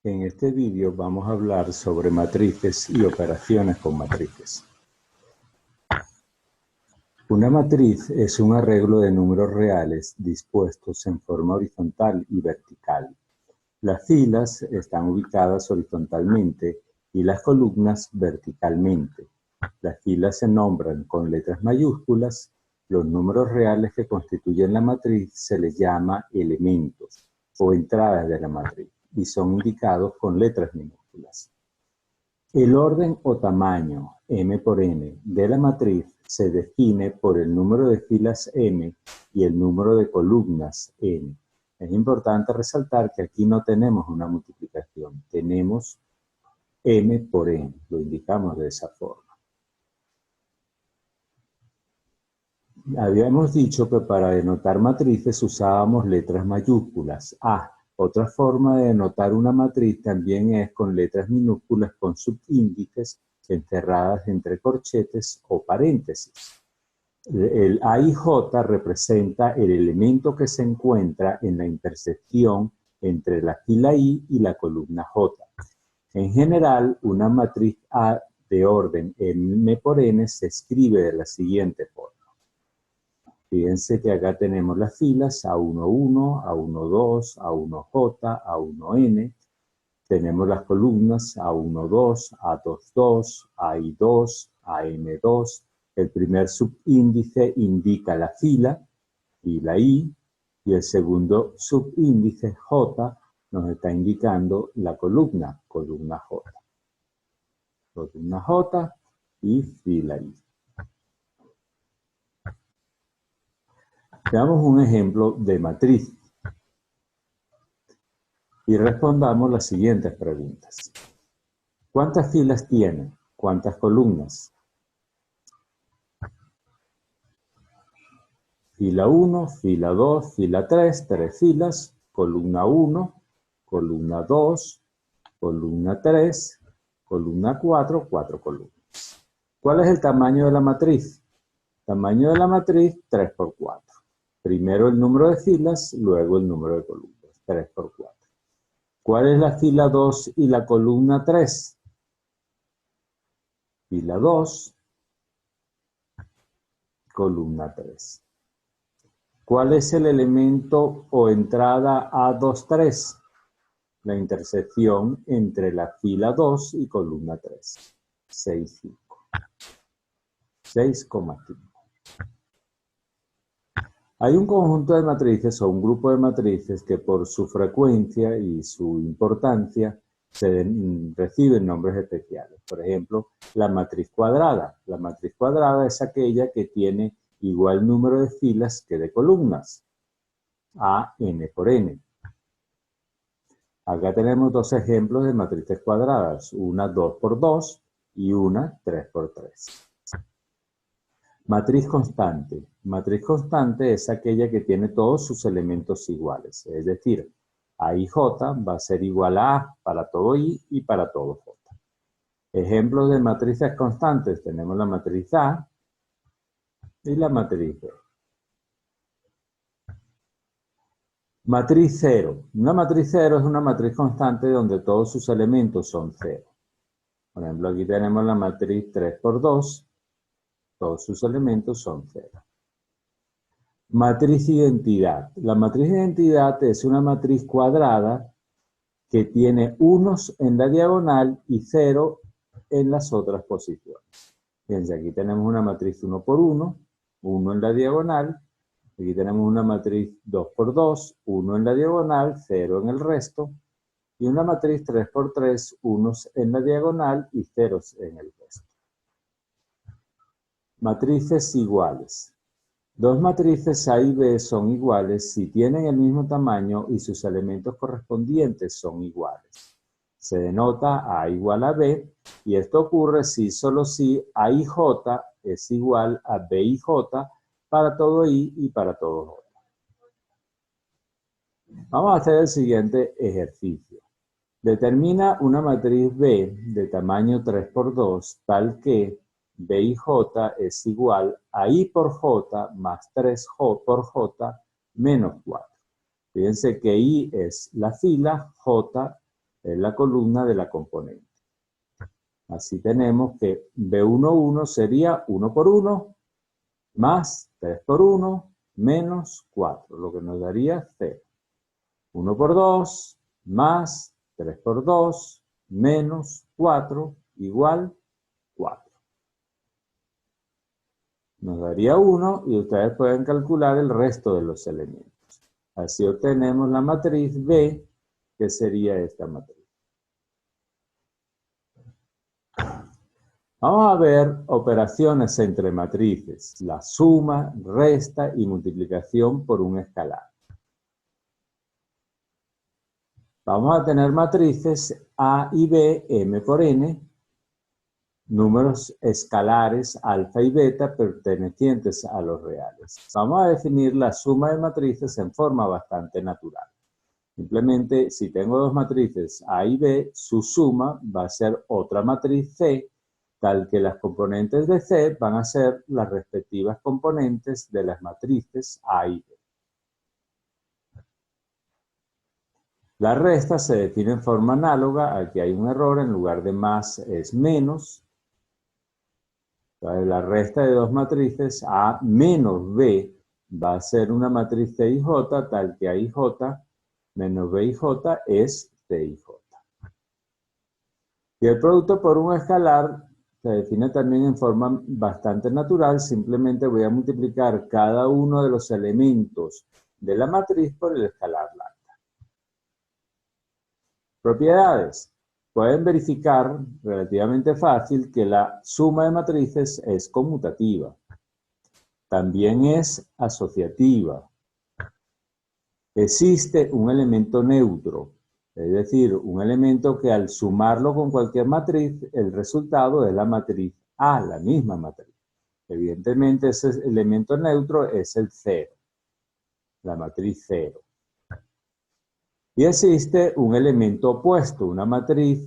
En este vídeo vamos a hablar sobre matrices y operaciones con matrices. Una matriz es un arreglo de números reales dispuestos en forma horizontal y vertical. Las filas están ubicadas horizontalmente y las columnas verticalmente. Las filas se nombran con letras mayúsculas. Los números reales que constituyen la matriz se les llama elementos o entradas de la matriz y son indicados con letras minúsculas. El orden o tamaño, m por n, de la matriz se define por el número de filas m y el número de columnas n. Es importante resaltar que aquí no tenemos una multiplicación, tenemos m por n, lo indicamos de esa forma. Habíamos dicho que para denotar matrices usábamos letras mayúsculas. Otra forma de denotar una matriz también es con letras minúsculas con subíndices encerradas entre corchetes o paréntesis. El A y J representa el elemento que se encuentra en la intersección entre la fila I y la columna J. En general, una matriz A de orden m por n se escribe de la siguiente forma. Fíjense que acá tenemos las filas A11, A12, A1J, A1N. Tenemos las columnas A12, A22, AI2, AM2. El primer subíndice indica la fila y la I, y el segundo subíndice J nos está indicando la columna J. Columna J y fila I. Veamos un ejemplo de matriz y respondamos las siguientes preguntas. ¿Cuántas filas tiene? ¿Cuántas columnas? Fila 1, fila 2, fila 3, 3 filas, columna 1, columna 2, columna 3, columna 4, 4 columnas. ¿Cuál es el tamaño de la matriz? Tamaño de la matriz, 3 por 4. Primero el número de filas, luego el número de columnas, 3 por 4. ¿Cuál es la fila 2 y la columna 3? Fila 2, columna 3. ¿Cuál es el elemento o entrada A23? La intersección entre la fila 2 y columna 3. 6,5. 6,5. Hay un conjunto de matrices o un grupo de matrices que por su frecuencia y su importancia reciben nombres especiales. Por ejemplo, la matriz cuadrada. La matriz cuadrada es aquella que tiene igual número de filas que de columnas. A, n por n. Acá tenemos dos ejemplos de matrices cuadradas. Una 2 por 2 y una 3 por 3. Matriz constante. Matriz constante es aquella que tiene todos sus elementos iguales. Es decir, A y J va a ser igual a A para todo I y para todo J. Ejemplos de matrices constantes. Tenemos la matriz A y la matriz B. Matriz 0. Una matriz 0 es una matriz constante donde todos sus elementos son 0. Por ejemplo, aquí tenemos la matriz 3 por 2. Todos sus elementos son 0. Matriz identidad. La matriz identidad es una matriz cuadrada que tiene unos en la diagonal y 0 en las otras posiciones. Fíjense, aquí tenemos una matriz 1 por 1, 1 en la diagonal. Aquí tenemos una matriz 2 por 2, 1 en la diagonal, 0 en el resto. Y una matriz 3 por 3, unos en la diagonal y ceros en el resto. Matrices iguales. Dos matrices A y B son iguales si tienen el mismo tamaño y sus elementos correspondientes son iguales. Se denota A igual a B y esto ocurre si solo si A y J es igual a B y J para todo I y para todo J. Vamos a hacer el siguiente ejercicio. Determina una matriz B de tamaño 3 por 2 tal que B y J es igual a I por J más 3J por J menos 4. Fíjense que I es la fila, J es la columna de la componente. Así tenemos que B11 sería 1 por 1 más 3 por 1 menos 4, lo que nos daría 0. 1 por 2 más 3 por 2 menos 4 igual 4. Nos daría 1 y ustedes pueden calcular el resto de los elementos. Así obtenemos la matriz B, que sería esta matriz. Vamos a ver operaciones entre matrices, la suma, resta y multiplicación por un escalar. Vamos a tener matrices A y B, M por N, números escalares alfa y beta pertenecientes a los reales. Vamos a definir la suma de matrices en forma bastante natural. Simplemente, si tengo dos matrices A y B, su suma va a ser otra matriz C, tal que las componentes de C van a ser las respectivas componentes de las matrices A y B. La resta se define en forma análoga. Aquí hay un error, en lugar de más es menos. Entonces, la resta de dos matrices A menos B va a ser una matriz C y J, tal que A y J menos B y J es C y J. Y el producto por un escalar se define también en forma bastante natural. Simplemente voy a multiplicar cada uno de los elementos de la matriz por el escalar lambda. Propiedades. Pueden verificar relativamente fácil que la suma de matrices es conmutativa. También es asociativa. Existe un elemento neutro, es decir, un elemento que al sumarlo con cualquier matriz, el resultado es la matriz A, la misma matriz. Evidentemente, ese elemento neutro es el 0, la matriz 0. Y existe un elemento opuesto, una matriz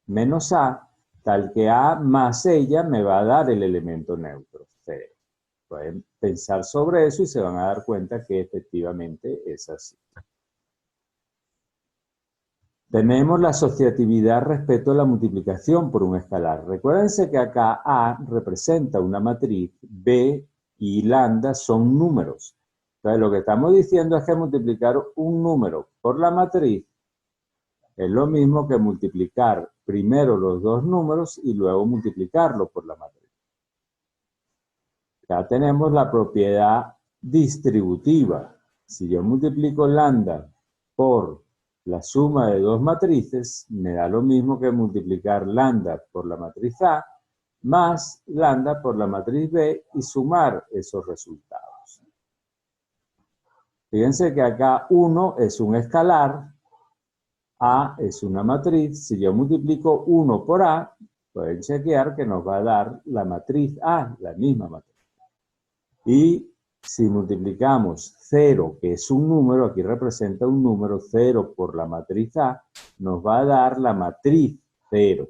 menos A, tal que A más ella me va a dar el elemento neutro, 0. Pueden pensar sobre eso y se van a dar cuenta que efectivamente es así. Tenemos la asociatividad respecto a la multiplicación por un escalar. Recuérdense que acá A representa una matriz, B y lambda son números. Entonces lo que estamos diciendo es que multiplicar un número por la matriz es lo mismo que multiplicar primero los dos números y luego multiplicarlo por la matriz. Ya tenemos la propiedad distributiva. Si yo multiplico lambda por la suma de dos matrices, me da lo mismo que multiplicar lambda por la matriz A más lambda por la matriz B y sumar esos resultados. Fíjense que acá 1 es un escalar, A es una matriz. Si yo multiplico 1 por A, pueden chequear que nos va a dar la matriz A, la misma matriz. Y si multiplicamos 0, que es un número, aquí representa un número, 0 por la matriz A, nos va a dar la matriz 0.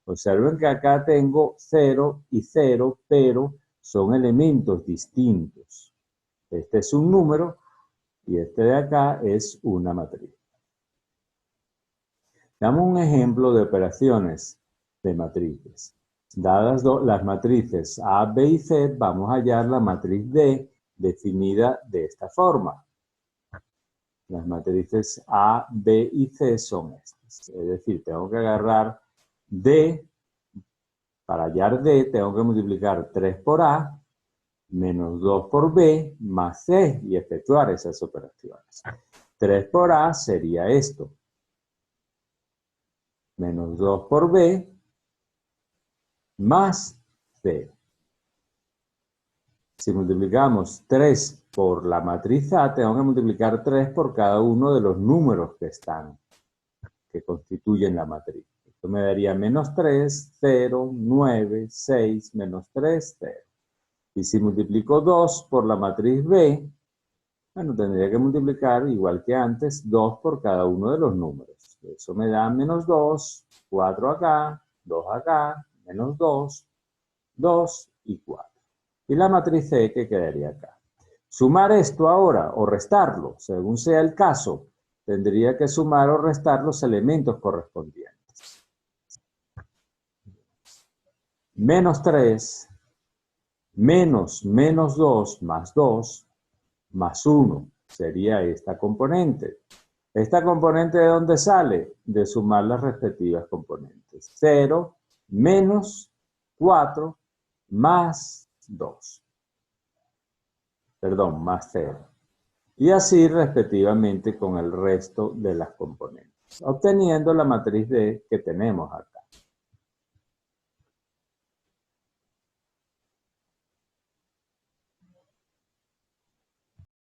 Observen que acá tengo 0 y 0, pero son elementos distintos. Este es un número y este de acá es una matriz. Damos un ejemplo de operaciones de matrices. Dadas las matrices A, B y C, vamos a hallar la matriz D definida de esta forma. Las matrices A, B y C son estas. Es decir, tengo que agarrar D, para hallar D tengo que multiplicar 3 por A, menos 2 por B, más C y efectuar esas operaciones. 3 por A sería esto. Menos 2 por B, más C. Si multiplicamos 3 por la matriz A, tengo que multiplicar 3 por cada uno de los números que constituyen la matriz. Esto me daría menos 3, 0, 9, 6, menos 3, 0. Y si multiplico 2 por la matriz B, bueno, tendría que multiplicar, igual que antes, 2 por cada uno de los números. Eso me da menos 2, 4 acá, 2 acá, menos 2, 2 y 4. Y la matriz C que quedaría acá. Sumar esto ahora o restarlo, según sea el caso, tendría que sumar o restar los elementos correspondientes. Menos 3, menos 2, más 2, más 1. Sería esta componente. ¿Esta componente de dónde sale? De sumar las respectivas componentes. 0 menos 4 más 2. Perdón, más 0. Y así respectivamente con el resto de las componentes, obteniendo la matriz D que tenemos acá.